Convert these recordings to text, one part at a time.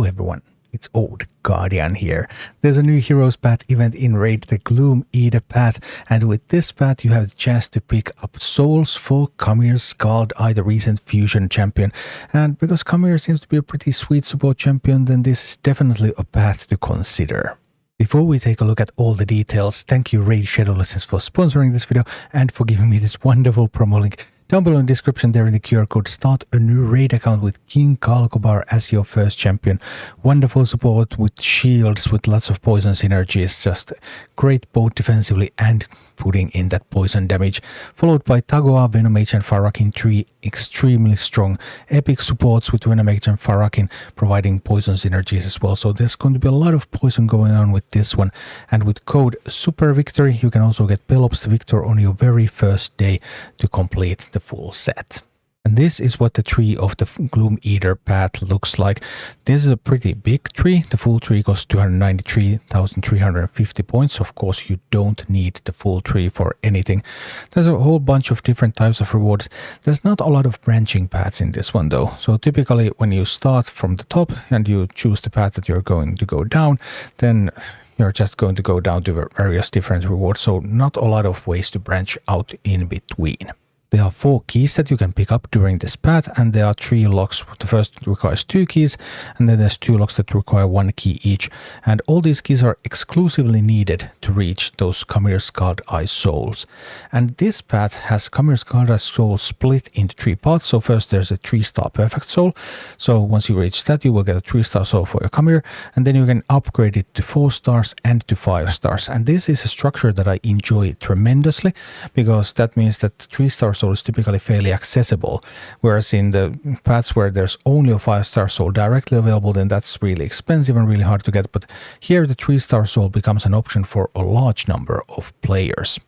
everyone, it's Old Guardian here. There's a new Heroes Path event in Raid, the Gloom Eater Path, and with this path you have the chance to pick up souls for Khamir Scald-Eye, the recent fusion champion. And because Khamir seems to be a pretty sweet support champion, then this is definitely a path to consider. Before we take a look at all the details, thank you Raid Shadow Legends for sponsoring this video and for giving me this wonderful promo link. Down below in the description there in the QR code, start a new raid account with King Gallcobar as your first champion. Wonderful support with shields, with lots of poison synergies, just great both defensively and putting in that poison damage. Followed by Tagoar, Venomage and Fahrakin, three extremely strong epic supports with Venomage and Fahrakin providing poison synergies as well. So there's going to be a lot of poison going on with this one. And with code SUPERVICTORY you can also get Pelops the Victor on your very first day to complete the full set. And this is what the tree of the Gloom Eater Path looks like. This is a pretty big tree. The full tree costs 293,350 points. Of course, you don't need the full tree for anything. There's a whole bunch of different types of rewards. There's not a lot of branching paths in this one though. So typically when you start from the top and you choose the path that you're going to go down, then you're just going to go down to various different rewards. So not a lot of ways to branch out in between. There are 4 keys that you can pick up during this path, and there are 3 locks. The first requires 2 keys, and then there's 2 locks that require 1 key each. And all these keys are exclusively needed to reach those Khamir Scald-Eye souls. And this path has Khamir Scald-Eye souls split into 3 parts. So first there's a 3-star perfect soul. So once you reach that, you will get a 3-star soul for your Khamir, and then you can upgrade it to 4 stars and to 5 stars. And this is a structure that I enjoy tremendously, because that means that 3-star soul is typically fairly accessible, whereas in the paths where there's only a 5-star soul directly available, then that's really expensive and really hard to get. But here the 3-star soul becomes an option for a large number of players.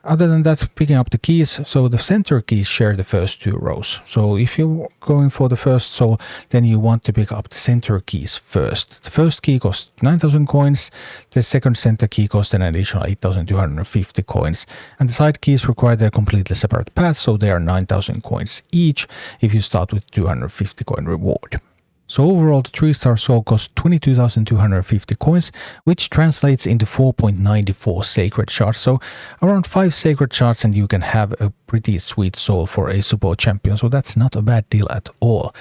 Other than that, picking up the keys, so the center keys share the first 2 rows. So if you're going for the first soul, then you want to pick up the center keys first. The first key costs 9,000 coins, the second center key costs an additional 8,250 coins, and the side keys require their completely separate paths, so they are 9,000 coins each if you start with 250 coin reward. So overall the 3-star soul costs 22,250 coins, which translates into 4.94 sacred shards. So around 5 sacred shards and you can have a pretty sweet soul for a support champion. So that's not a bad deal at all.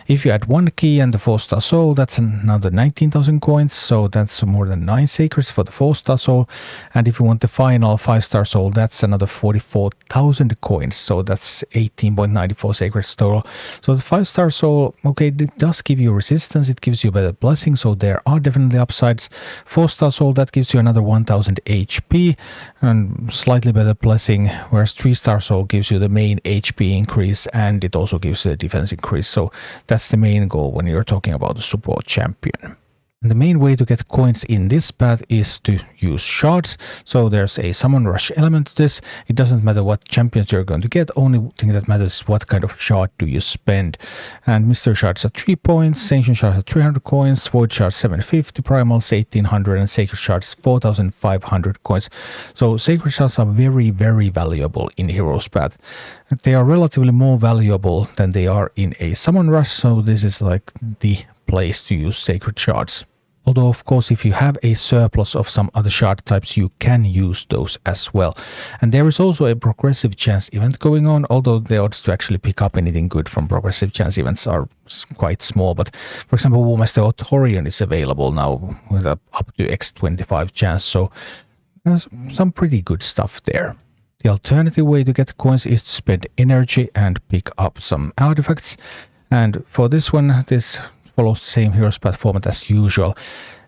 If you add 1 key and the 4-star soul, that's another 19,000 coins. So that's more than 9 sacreds for the 4-star soul. And if you want the final 5-star soul, that's another 44,000 coins. So that's 18.94 sacreds total. So the 5-star soul, okay, it does give you resistance, it gives you better blessing, so there are definitely upsides. 4-star soul, that gives you another 1000 HP and slightly better blessing, whereas 3-star soul gives you the main HP increase and it also gives you the defense increase. So that's the main goal when you're talking about the support champion. And the main way to get coins in this path is to use shards. So there's a summon rush element to this. It doesn't matter what champions you're going to get, only thing that matters is what kind of shard do you spend. And mystery shards are 3 points, ancient shards are 300 coins, void shards 750, primals 1800, and sacred shards 4500 coins. So sacred shards are very, very valuable in Heroes Path. They are relatively more valuable than they are in a summon rush, so this is like the place to use sacred shards. Although of course if you have a surplus of some other shard types you can use those as well. And there is also a progressive chance event going on, although the odds to actually pick up anything good from progressive chance events are quite small. But for example, Warmaster Authorian is available now with up to X25 chance, so there's some pretty good stuff there. The alternative way to get coins is to spend energy and pick up some artifacts. And for this one, this follows the same Heroes Path format as usual.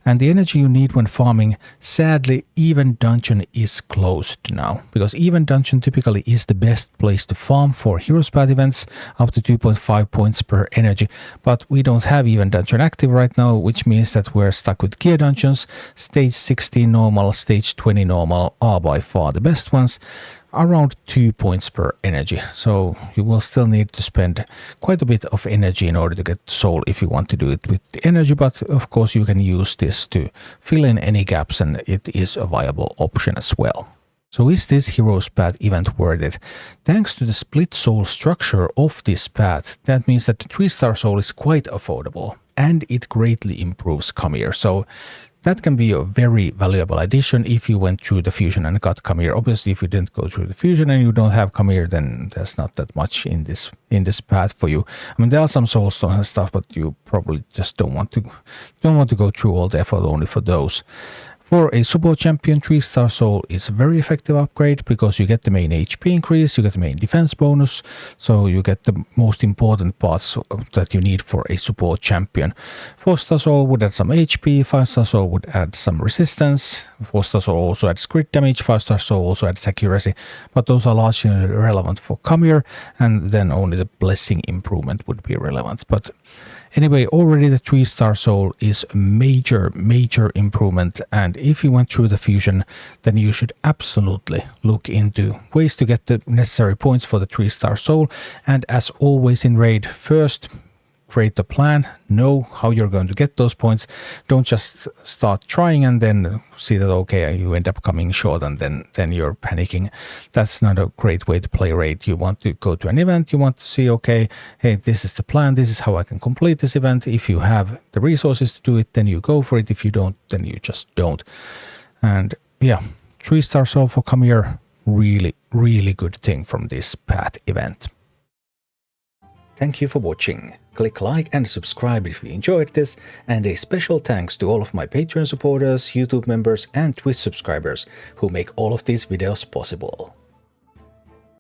And the energy you need when farming, sadly, Even Dungeon is closed now, because Even Dungeon typically is the best place to farm for Heroes Path events, up to 2.5 points per energy. But we don't have Even Dungeon active right now, which means that we're stuck with Gear Dungeons. Stage 16 normal, stage 20 normal are by far the best ones. Around 2 points per energy, so you will still need to spend quite a bit of energy in order to get the soul if you want to do it with the energy, but of course you can use this to fill in any gaps and it is a viable option as well. So is this Heroes Path event worth it? Thanks to the split soul structure of this path, that means that the 3-star soul is quite affordable. and it greatly improves Khamir. So that can be a very valuable addition if you went through the fusion and got Khamir. Obviously, if you didn't go through the fusion and you don't have Khamir, then there's not that much in this path for you. I mean, there are some soulstones and stuff, but you probably just don't want to go through all the effort only for those. For a support champion, 3-star soul is a very effective upgrade because you get the main HP increase, you get the main defense bonus, so you get the most important parts that you need for a support champion. 4-star soul would add some HP, 5-star soul would add some resistance, 4-star soul also adds crit damage, 5-star soul also adds accuracy, but those are largely relevant for Khamir, and then only the blessing improvement would be relevant. But anyway, already the 3-star soul is a major improvement, and if you went through the fusion, then you should absolutely look into ways to get the necessary points for the 3-star soul. And as always in raid, first create the plan, know how you're going to get those points. Don't just start trying and then see that, okay, you end up coming short and then you're panicking. That's not a great way to play raid. You want to go to an event, you want to see, okay, hey, this is the plan, this is how I can complete this event. If you have the resources to do it, then you go for it. If you don't, then you just don't. And yeah, 3-star soul for Khamir, really good thing from this path event. Thank you for watching. Click like and subscribe if you enjoyed this, and a special thanks to all of my Patreon supporters, YouTube members and Twitch subscribers who make all of these videos possible.